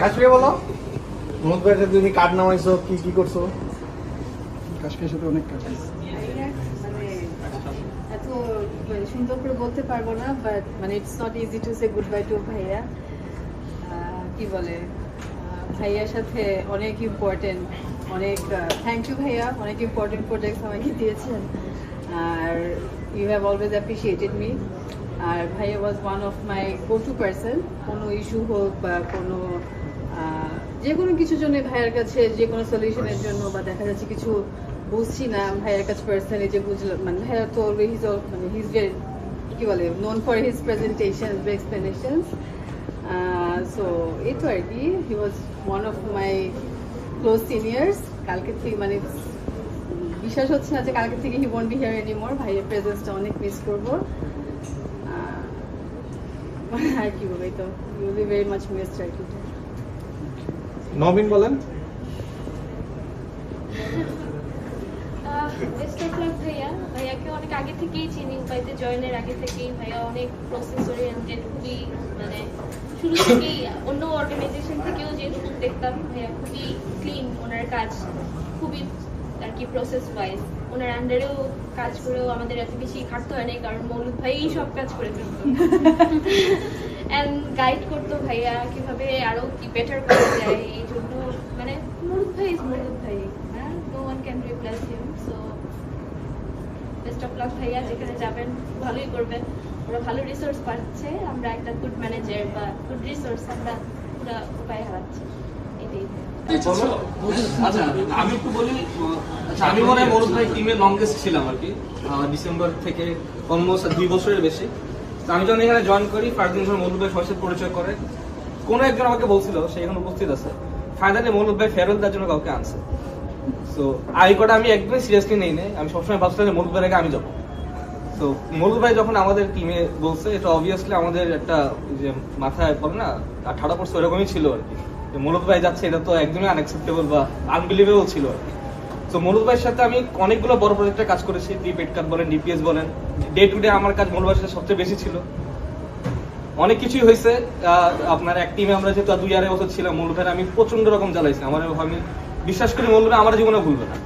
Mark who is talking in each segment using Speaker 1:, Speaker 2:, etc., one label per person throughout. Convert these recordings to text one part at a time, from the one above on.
Speaker 1: কাশ্মীরে বলো মনোজ ভাইয়ের সাথে তুমি কার্ড নামাইছো, কি কি করছো?
Speaker 2: কাশ্মীরের সাথে অনেক কাজ
Speaker 3: এত সুন্দর করে বলতে পারবো না, বাট মানে it's not easy to say goodbye to ভাইয়া। কি বলে, ভাইয়ার সাথে অনেক ইম্পর্টেন্ট, অনেক থ্যাংক ইউ ভাইয়া, অনেক ইম্পর্টেন্ট প্রোজেক্টস আমাকে দিয়েছেন, আর you have always appreciated me. আর ভাইয়া was one of my go to person, কোনো ইস্যু হোক বা কোনো যে কোনো কিছুর জন্য ভাইয়ের কাছে, যে কোনো সলিউশনের জন্য, বা দেখা যাচ্ছে কিছু বুঝছি না, ভাইয়ের কাছে পার্সোনালি যে বুঝলাম, মানে ভাইয়া তো অলওয়েজ মানে হিজ ভেরি কি বলে নোন ফর হিজ প্রেজেন্টেশনস বা এক্সপ্লেনেশনস। সো এই তো আর কি, he was one of my close seniors. কালকে থেকে মানে বিশ্বাস হচ্ছে না যে কালকে থেকে he won't be here anymore. ভাইয়ের প্রেজেন্সটা অনেক মিস করবো। আর কি বলবো, এই তো you will be very much missed right now.
Speaker 1: Nabin বলেন।
Speaker 4: বেস্ট অফ লাক ভাইয়া। ভাইয়াকে অনেক আগে থেকেই চিনি, উপায়তে জয়েনের আগে থেকেই। ভাইয়া অনেক প্রসেস ওরিয়েন্টেড, খুবই মানে শুরু থেকেই অন্য অর্গানাইজেশন থেকেও যেটুকু দেখতাম, ভাইয়া খুবই ক্লিন, ওনার কাজ খুবই আর কি প্রসেস ওয়াইজ। ওনার আন্ডারেও কাজ করেও আমাদের এত বেশি খাটতে হয় নাই, কারণ মৌলুদ ভাইই সব কাজ করে ফেলতো অ্যান্ড গাইড করতো ভাইয়া কিভাবে আরো কি বেটার করা যায়। এই জন্য মানে মৌলুদ ভাই ইজ মৌলুদ ভাই, হ্যাঁ, no one can replace him. So best of luck ভাইয়া, যেখানে যাবেন ভালোই করবেন। ওরা ভালো রিসোর্স পাচ্ছে, আমরা একটা গুড ম্যানেজার বা গুড রিসোর্স আমরা পুরো উপায় হারাচ্ছি, এটাই।
Speaker 5: আচ্ছা আমি একটু বলি। আচ্ছা আমি মনে হয় মনোজ ভাই টিমে লংগেস্ট ছিলাম আর কি, ডিসেম্বর থেকে অলমোস্ট 2 বছরের বেশি। তো আমি যখন এখানে জয়েন করি, ফার্স্ট দিন যখন মনোজ ভাই সবার সাথে পরিচয় করে, কোনো একজন আমাকে বলছিল, সে এখন উপস্থিত আছে, ফাইনালি মনোজ ভাই ফেরত দেওয়ার জন্য কাউকে আনছে। তো এই কটা আমি একদমই সিরিয়াসলি নেই নাই। আমি সবসময় ভাবছিলাম যে মনোজ ভাইয়ের আগে আমি যাবো। তো মনোজ ভাই যখন আমাদের টিমে বলছে, এটা অবভিয়াসলি আমাদের একটা যে মাথায় পড়ে না, ঠাড়া পড়ছে, ওরকমই ছিল আর কি। মনোজ ভাই যাচ্ছে, এটা তো একদমই আনএক্সেপ্টেবল বা আনবিলিভেবল ছিল আর কি। তো মনোজ ভাইয়ের সাথে আমি অনেকগুলো বড় প্রজেক্টে কাজ করেছি, প্রিপেড কার্ড বলেন, ডিপিএস বলেন। ডে টু ডে আমার কাজ মনোজ ভাইয়ের সাথে সবচেয়ে বেশি ছিল। অনেক কিছুই হয়েছে। আপনার এক টিমে আমরা যেহেতু 2-2.5 বছর ছিলাম, মনোজ ভাইয়ের আমি প্রচন্ড রকম জ্বালাইছি। আমি বিশ্বাস করি মনোজ ভাই আমার জীবনে ভুলবে না,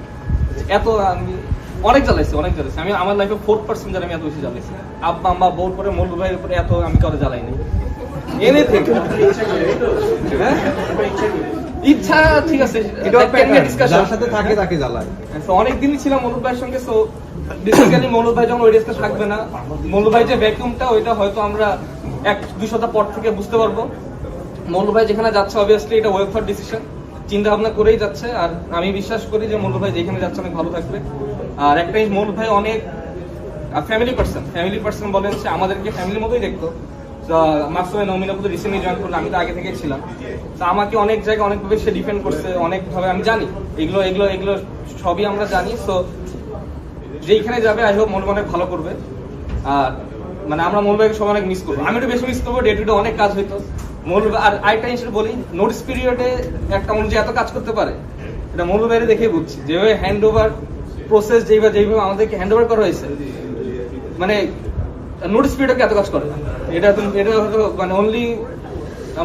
Speaker 5: এত আমি অনেক জ্বালাইছি। আমি আমার লাইফে 4% যারা আমি এত বেশি জ্বালাইছি। আব্বা আম্মা বউর পরে মনোজ ভাইয়ের উপরে এত আমি কারো জ্বালাইনি। ইচ্ছা ঠিক আছে,
Speaker 1: যার সাথে থাকে তাকে জ্বালায়।
Speaker 5: অনেকদিনই ছিলাম মনোজ ভাইয়ের সঙ্গে। সো বেসিক্যালি মনোজ ভাই যখন ওই ডেস্কে থাকবে না, মনোজ ভাই যে ভ্যাকুমটা, ওইটা হয়তো আমরা 1-2 সপ্তাহ পর থেকে বুঝতে পারবো। মনোজ ভাই যেখানে যাচ্ছে অবভিয়াসলি এটা ওয়েব ফর ডিসিশন, চিন্তা ভাবনা করেই যাচ্ছে। আর আমি বিশ্বাস করি যে মনোজ ভাই যেখানে যাচ্ছে অনেক ভালো থাকবে। আর একটা মনোজ ভাই অনেক ফ্যামিলি পার্সন বলেন, সে আমাদেরকে ফ্যামিলির মতোই দেখতো। মাকসুমে নমিনা কিন্তু রিসেন্টলি জয়েন করলো, আমি তো আগে থেকেই ছিলাম। তো আমাকে অনেক জায়গায় অনেকভাবে সে ডিফেন্ড করছে, অনেকভাবে আমি জানি, এগুলো সবই আমরা জানি। সো যেইখানে যাবে আই হোপ মনোজ অনেক ভালো করবে। আর মানে আমরা মনোজ ভাইকে সবাই অনেক মিস করবো। আমি একটু বেশি মিস করবো, ডে টু ডে অনেক কাজ হইতো মনোজ। আর আরেকটা জিনিস বলি, নোটিস পিরিয়ডে একটা মনোজ এত কাজ করতে পারে, এটা মনোজ ভাইরে দেখেই বুঝছি। যেভাবে হ্যান্ড ওভার প্রসেস, যেভাবে আমাদেরকে হ্যান্ড ওভার করা হয়েছে, মানে নোটিস পিরিয়ডকে এত কাজ করে না। এটা হয়তো মানে অনলি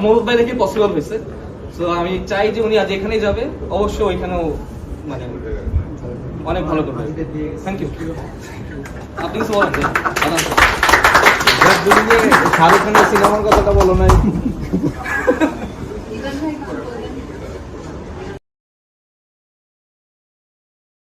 Speaker 5: মনোজ ভাই দেখে পসিবল হয়েছে। সো আমি চাই যে উনি আজ এখানেই যাবে, অবশ্যই ওইখানেও মানে অনেক ভালো করবে। Thank you. আপনি কিছু বলেন?
Speaker 1: শাহরুখ খানের সিনেমার কথাটা বলো নাই।